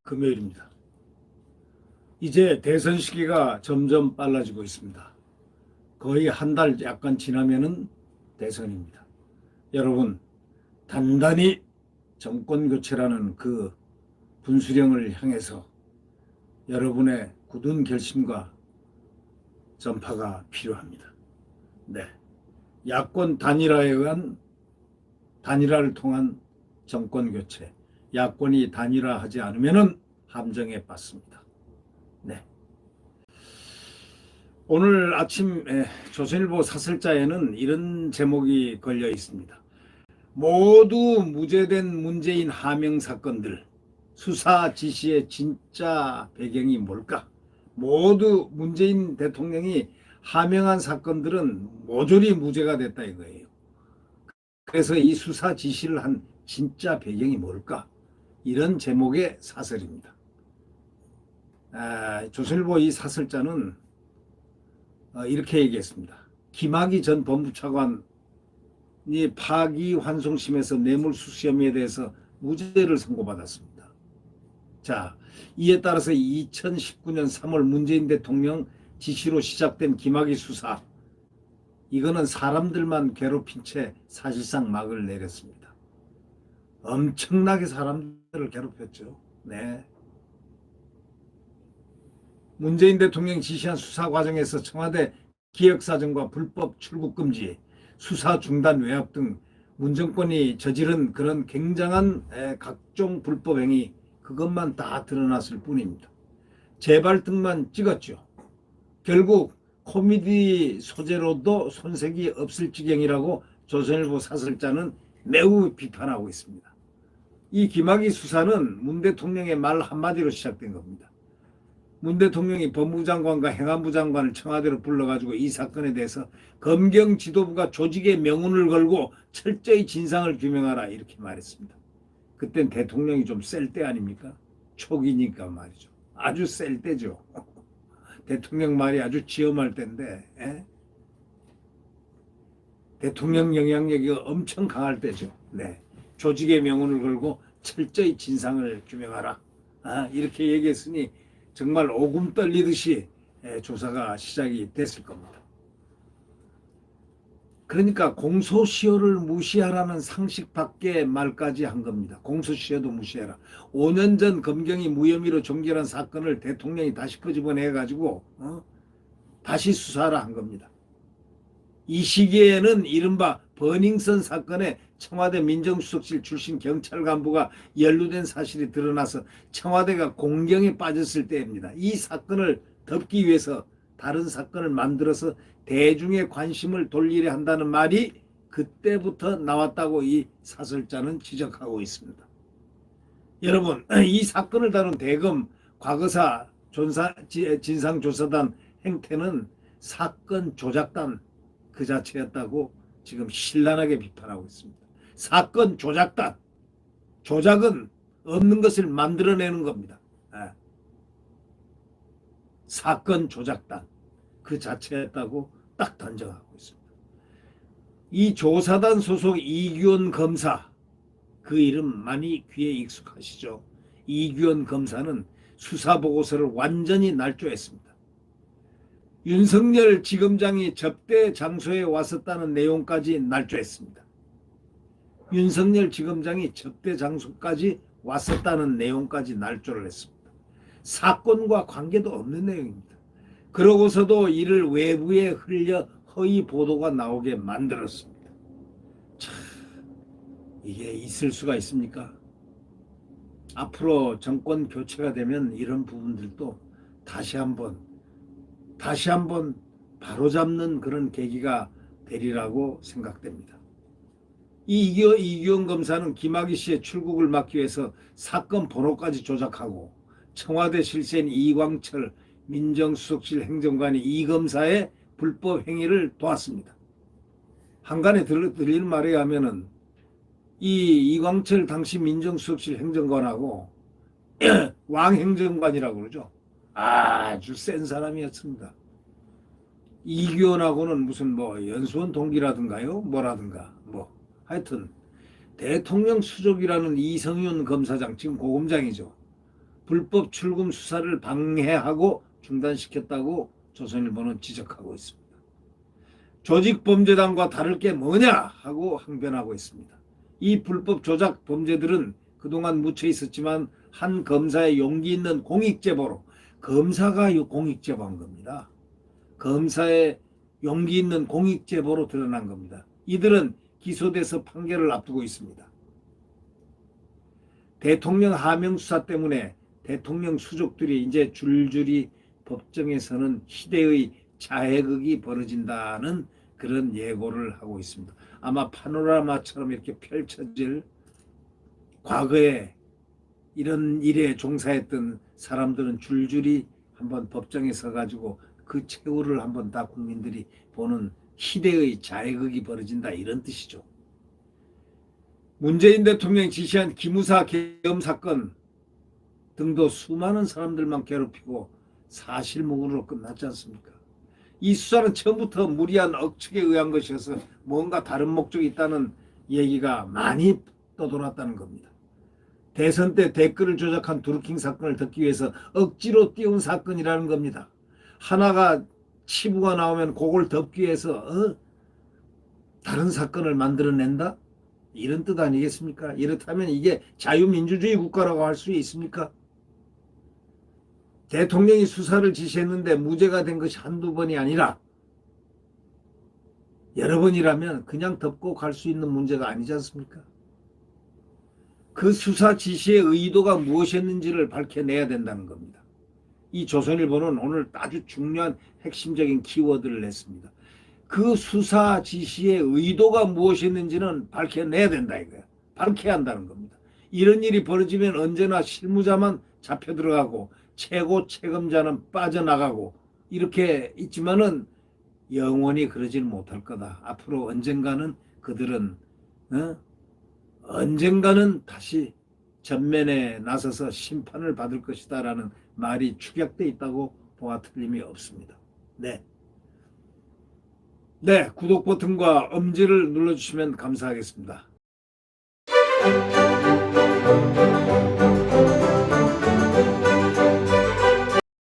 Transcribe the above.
금요일입니다. 이제 대선 시기가 점점 빨라지고 있습니다. 거의 한 달 약간 지나면은 대선입니다. 여러분, 단단히 정권 교체라는 그 분수령을 향해서 여러분의 굳은 결심과 전파가 필요합니다. 네, 야권 단일화에 의한 단일화를 통한 정권 교체, 야권이 단일화하지 않으면은 함정에 빠집니다. 네. 오늘 아침 조선일보 사설자에는 이런 제목이 걸려 있습니다. 모두 무죄된 문재인 하명 사건들, 수사 지시의 진짜 배경이 뭘까? 모두 문재인 대통령이 하명한 사건들은 모조리 무죄가 됐다 이거예요. 그래서 이 수사 지시를 한 진짜 배경이 뭘까? 이런 제목의 사설입니다. 조선일보 이 사설자는 이렇게 얘기했습니다. 김학의 전 법무차관이 파기환송심에서 뇌물수수 혐의에 대해서 무죄를 선고받았습니다. 자, 이에 따라서 2019년 3월 문재인 대통령 지시로 시작된 김학의 수사, 이거는 사람들만 괴롭힌 채 사실상 막을 내렸습니다. 엄청나게 사람들을 괴롭혔죠. 네. 문재인 대통령이 지시한 수사 과정에서 청와대 기획사정과 불법 출국 금지, 수사 중단 외압 등 문정권이 저지른 그런 굉장한 각종 불법 행위, 그것만 다 드러났을 뿐입니다. 재발등만 찍었죠. 결국 코미디 소재로도 손색이 없을 지경이라고 조선일보 사설자는 매우 비판하고 있습니다. 이 김학의 수사는 문 대통령의 말 한마디로 시작된 겁니다. 문 대통령이 법무부 장관과 행안부 장관을 청와대로 불러가지고 이 사건에 대해서 검경 지도부가 조직의 명운을 걸고 철저히 진상을 규명하라 이렇게 말했습니다. 그땐 대통령이 좀 셀 때 아닙니까? 초기니까 말이죠. 아주 셀 때죠. 대통령 말이 아주 지엄할 때인데, 대통령 영향력이 엄청 강할 때죠. 네, 조직의 명운을 걸고 철저히 진상을 규명하라. 이렇게 얘기했으니 정말 오금 떨리듯이 조사가 시작이 됐을 겁니다. 그러니까 공소시효를 무시하라는 상식 밖의 말까지 한 겁니다. 공소시효도 무시해라. 5년 전 검경이 무혐의로 종결한 사건을 대통령이 다시 끄집어내가지고 다시 수사하라 한 겁니다. 이 시기에는 이른바 버닝썬 사건에 청와대 민정수석실 출신 경찰 간부가 연루된 사실이 드러나서 청와대가 공경에 빠졌을 때입니다. 이 사건을 덮기 위해서 다른 사건을 만들어서 대중의 관심을 돌리려 한다는 말이 그때부터 나왔다고 이 사설자는 지적하고 있습니다. 여러분, 이 사건을 다룬 대검 과거사 진상조사단 행태는 사건 조작단 그 자체였다고 지금 신랄하게 비판하고 있습니다. 사건 조작단, 조작은 없는 것을 만들어내는 겁니다. 사건 조작단 그 자체였다고 딱 단정하고 있습니다. 이 조사단 소속 이규원 검사, 그 이름 많이 귀에 익숙하시죠? 이규원 검사는 수사보고서를 완전히 날조했습니다. 윤석열 지검장이 접대 장소에 왔었다는 내용까지 날조했습니다. 윤석열 지검장이 접대 장소까지 왔었다는 내용까지 날조를 했습니다. 사건과 관계도 없는 내용입니다. 그러고서도 이를 외부에 흘려 허위 보도가 나오게 만들었습니다. 참, 이게 있을 수가 있습니까? 앞으로 정권 교체가 되면 이런 부분들도 다시 한번 바로잡는 그런 계기가 되리라고 생각됩니다. 이규원 검사는 김학의 씨의 출국을 막기 위해서 사건 번호까지 조작하고 청와대 실세인 이광철 민정수석실 행정관이 이 검사의 불법 행위를 도왔습니다. 한간에 들리는 말에 하면은 이 이광철 당시 민정수석실 행정관하고 왕 행정관이라고 그러죠. 아주 센 사람이었습니다. 이규원하고는 무슨 뭐 연수원 동기라든가요, 뭐라든가 뭐 하여튼 대통령 수족이라는 이성윤 검사장, 지금 고검장이죠. 불법 출금 수사를 방해하고 중단시켰다고 조선일보는 지적하고 있습니다. 조직범죄단과 다를 게 뭐냐 하고 항변하고 있습니다. 이 불법 조작 범죄들은 그동안 묻혀 있었지만 한 검사의 용기 있는 공익제보로, 검사가 공익제보한 겁니다. 검사의 용기 있는 공익제보로 드러난 겁니다. 이들은 기소돼서 판결을 앞두고 있습니다. 대통령 하명 수사 때문에 대통령 수족들이 이제 줄줄이 법정에서는 시대의 자해극이 벌어진다는 그런 예고를 하고 있습니다. 아마 파노라마처럼 이렇게 펼쳐질, 과거에 이런 일에 종사했던 사람들은 줄줄이 한번 법정에 서가지고 그 최후를 한번 다 국민들이 보는 시대의 자해극이 벌어진다, 이런 뜻이죠. 문재인 대통령이 지시한 기무사 계엄 사건 등도 수많은 사람들만 괴롭히고 사실무근으로 끝났지 않습니까? 이 수사는 처음부터 무리한 억측에 의한 것이어서 뭔가 다른 목적이 있다는 얘기가 많이 떠돌았다는 겁니다. 대선 때 댓글을 조작한 드루킹 사건을 덮기 위해서 억지로 띄운 사건이라는 겁니다. 하나가 치부가 나오면 그걸 덮기 위해서 다른 사건을 만들어낸다? 이런 뜻 아니겠습니까? 이렇다면 이게 자유민주주의 국가라고 할 수 있습니까? 대통령이 수사를 지시했는데 무죄가 된 것이 한두 번이 아니라 여러 번이라면 그냥 덮고 갈 수 있는 문제가 아니지 않습니까? 그 수사 지시의 의도가 무엇이었는지를 밝혀내야 된다는 겁니다. 이 조선일보는 오늘 아주 중요한 핵심적인 키워드를 냈습니다. 그 수사 지시의 의도가 무엇이었는지는 밝혀내야 된다 이거야. 밝혀야 한다는 겁니다. 이런 일이 벌어지면 언제나 실무자만 잡혀 들어가고 최고 책임자는 빠져나가고 이렇게 있지만은 영원히 그러지는 못할 거다. 앞으로 언젠가는 그들은 언젠가는 다시 전면에 나서서 심판을 받을 것이다 라는 말이 축약되어 있다고 보아 틀림이 없습니다. 네, 구독 버튼과 엄지를 눌러주시면 감사하겠습니다.